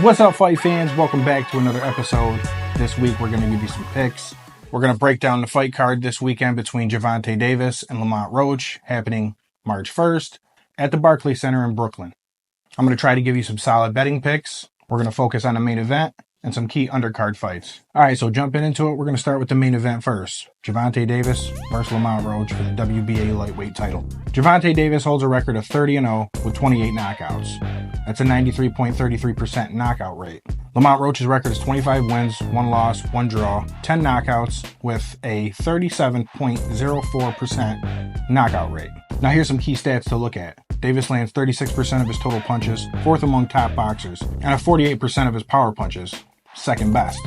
What's up, fight fans? Welcome back to another episode. This week we're going to give you some picks. We're going to break down the fight card this weekend between Gervonta Davis and Lamont Roach, happening March 1st at the Barclays Center in Brooklyn. I'm going to try to give you some solid betting picks. We're going to focus on the main event and some key undercard fights. All right, so jumping into it, we're going to start with the main event first. Gervonta Davis versus Lamont Roach for the WBA lightweight title. Gervonta Davis holds a record of 30-0 with 28 knockouts. That's a 93.33% knockout rate. Lamont Roach's record is 25 wins, 1 loss, 1 draw, 10 knockouts with a 37.04% knockout rate. Now here's some key stats to look at. Davis lands 36% of his total punches, 4th among top boxers, and a 48% of his power punches, 2nd best.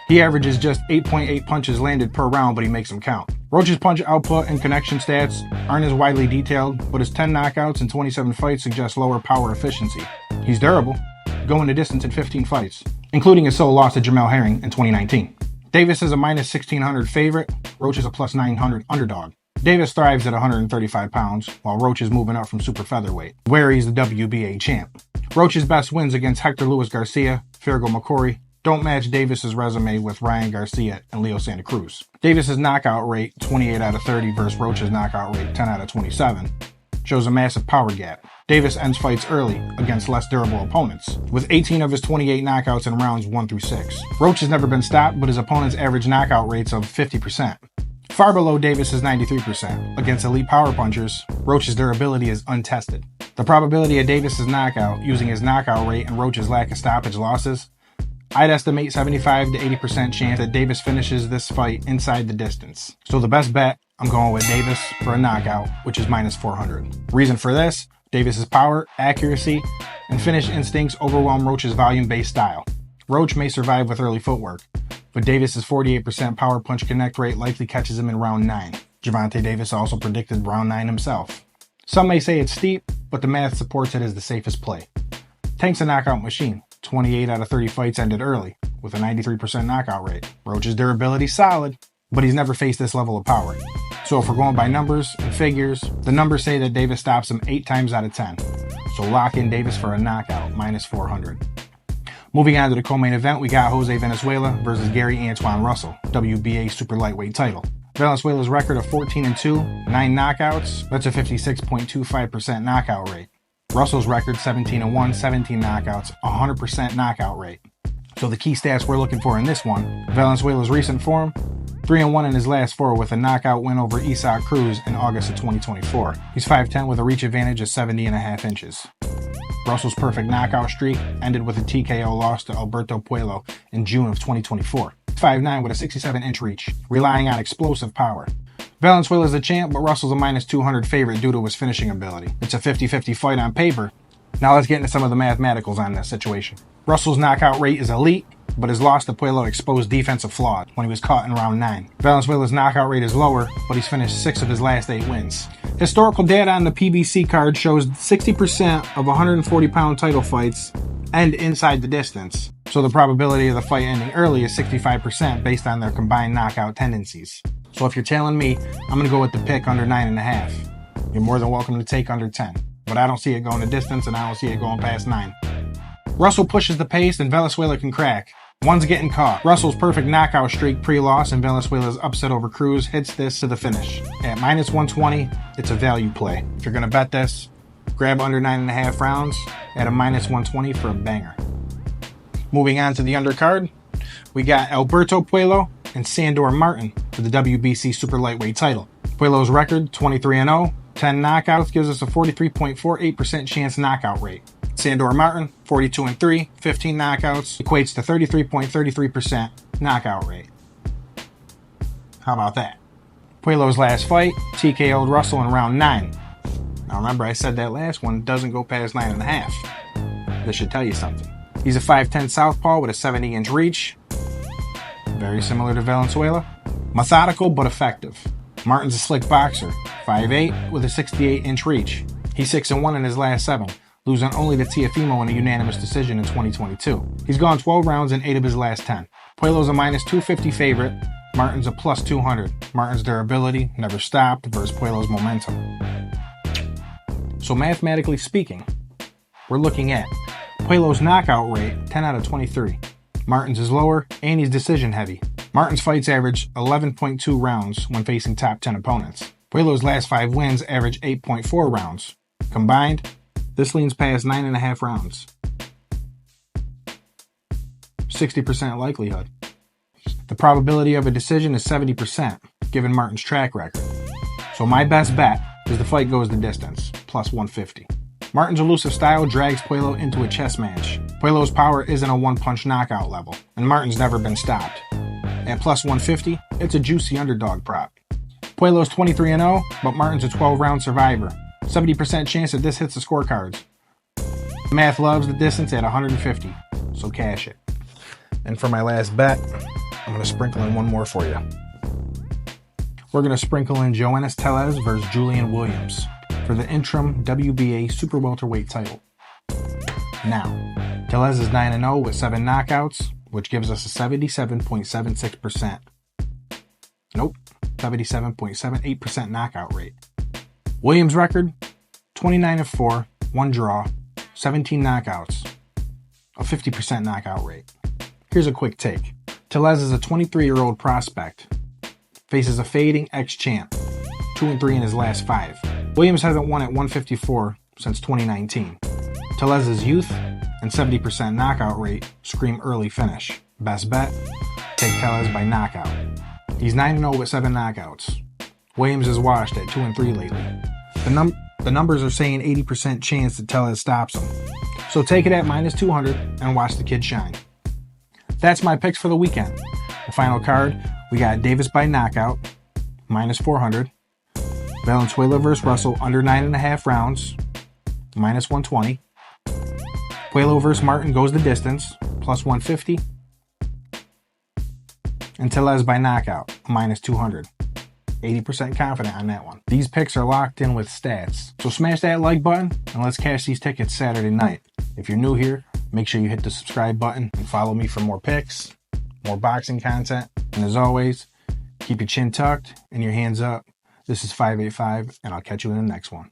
He averages just 8.8 punches landed per round, but he makes them count. Roach's punch output and connection stats aren't as widely detailed, but his 10 knockouts and 27 fights suggest lower power efficiency. He's durable, going the distance in 15 fights, including his sole loss to Jamel Herring in 2019. Davis is a minus 1,600 favorite. Roach is a plus 900 underdog. Davis thrives at 135 pounds, while Roach is moving up from super featherweight, where he's the WBA champ. Roach's best wins against Hector Luis Garcia, Fergal McCory, don't match Davis's resume with Ryan Garcia and Leo Santa Cruz. Davis's knockout rate, 28 out of 30 versus Roach's knockout rate, 10 out of 27, shows a massive power gap. Davis ends fights early against less durable opponents, with 18 of his 28 knockouts in rounds 1 through 6. Roach has never been stopped, but his opponents average knockout rates of 50%. Far below Davis's 93%. Against elite power punchers, Roach's durability is untested. The probability of Davis's knockout, using his knockout rate and Roach's lack of stoppage losses, I'd estimate 75 to 80% chance that Davis finishes this fight inside the distance. So the best bet, I'm going with Davis for a knockout, which is minus 400. Reason for this, Davis's power, accuracy, and finish instincts overwhelm Roach's volume-based style. Roach may survive with early footwork, but Davis's 48% power punch connect rate likely catches him in round 9. Gervonta Davis also predicted round 9 himself. Some may say it's steep, but the math supports it as the safest play. Tank's a knockout machine. 28 out of 30 fights ended early, with a 93% knockout rate. Roach's durability solid, but he's never faced this level of power. So if we're going by numbers and figures, the numbers say that Davis stops him 8 times out of 10. So lock in Davis for a knockout, minus 400. Moving on to the co-main event, we got Jose Valenzuela versus Gary Antoine Russell, WBA super lightweight title. Valenzuela's record of 14-2, 9 knockouts, that's a 56.25% knockout rate. Russell's record 17-1, 17 knockouts, 100% knockout rate. So the key stats we're looking for in this one, Valenzuela's recent form, 3-1 in his last 4 with a knockout win over Isaac Cruz in August of 2024. He's 5'10 with a reach advantage of 70.5 inches. Russell's perfect knockout streak ended with a TKO loss to Alberto Puello in June of 2024. 5'9 with a 67-inch reach, relying on explosive power. Valenzuela's the champ, but Russell's a minus 200 favorite due to his finishing ability. It's a 50-50 fight on paper. Now let's get into some of the mathematicals on this situation. Russell's knockout rate is elite, but his loss to Puello exposed defensive flaws when he was caught in round 9. Valenzuela's knockout rate is lower, but he's finished 6 of his last 8 wins. Historical data on the PBC card shows 60% of 140-pound title fights end inside the distance, so the probability of the fight ending early is 65% based on their combined knockout tendencies. So if you're telling me, I'm going to go with the pick under 9.5. You're more than welcome to take under 10, but I don't see it going the distance and I don't see it going past 9. Russell pushes the pace and Valenzuela can crack. One's getting caught. Russell's perfect knockout streak pre-loss and Valenzuela's upset over Cruz hits this to the finish. At minus 120, it's a value play. If you're going to bet this, grab under 9.5 rounds at a minus 120 for a banger. Moving on to the undercard, we got Alberto Puello and Sandor Martin for the WBC super lightweight title. Puello's record, 23-0, 10 knockouts gives us a 43.48% chance knockout rate. Sandor Martin, 42-3, 15 knockouts, equates to 33.33% knockout rate. How about that? Puello's last fight, TKO'd Russell in round 9. Now remember, I said that last one doesn't go past 9.5. This should tell you something. He's a 5'10 southpaw with a 70-inch reach. Very similar to Valenzuela. Methodical but effective. Martin's a slick boxer, 5'8 with a 68-inch reach. He's 6-1 in his last 7. Losing only to Teofimo in a unanimous decision in 2022. He's gone 12 rounds in 8 of his last 10. Puello's a minus 250 favorite. Martin's a plus 200. Martin's durability never stopped versus Puello's momentum. So mathematically speaking, we're looking at Puello's knockout rate, 10 out of 23. Martin's is lower, and he's decision heavy. Martin's fights average 11.2 rounds when facing top 10 opponents. Puello's last 5 wins average 8.4 rounds. Combined, this leans past 9.5 rounds. 60% likelihood. The probability of a decision is 70%, given Martin's track record. So my best bet is the fight goes the distance, plus 150. Martin's elusive style drags Puello into a chess match. Puello's power isn't a one-punch knockout level, and Martin's never been stopped. At plus 150, it's a juicy underdog prop. Puello's 23-0, but Martin's a 12-round survivor. 70% chance that this hits the scorecards. Math loves the distance at 150, so cash it. And for my last bet, I'm going to sprinkle in one more for you. We're going to sprinkle in Joannis Tellez versus Julian Williams for the interim WBA super welterweight title. Now, Tellez is 9-0 with 7 knockouts, which gives us a 77.76%. Nope, 77.78% knockout rate. Williams' record, 29-4, 1 draw, 17 knockouts, a 50% knockout rate. Here's a quick take. Tellez is a 23-year-old prospect. Faces a fading ex-champ, 2-3 in his last 5. Williams hasn't won at 154 since 2019. Tellez's youth and 70% knockout rate scream early finish. Best bet, take Tellez by knockout. He's 9-0 with 7 knockouts. Williams is washed at 2-3 lately. The numbers are saying 80% chance that Tellez stops him. So take it at minus 200 and watch the kid shine. That's my picks for the weekend. The final card, we got Davis by knockout, minus 400. Valenzuela vs. Russell, under 9.5 rounds, minus 120. Puello vs. Martin goes the distance, plus 150. And Tellez by knockout, minus 200. 80% confident on that one. These picks are locked in with stats. So smash that like button and let's cash these tickets Saturday night. If you're new here, make sure you hit the subscribe button and follow me for more picks, more boxing content. And as always, keep your chin tucked and your hands up. This is 585, and I'll catch you in the next one.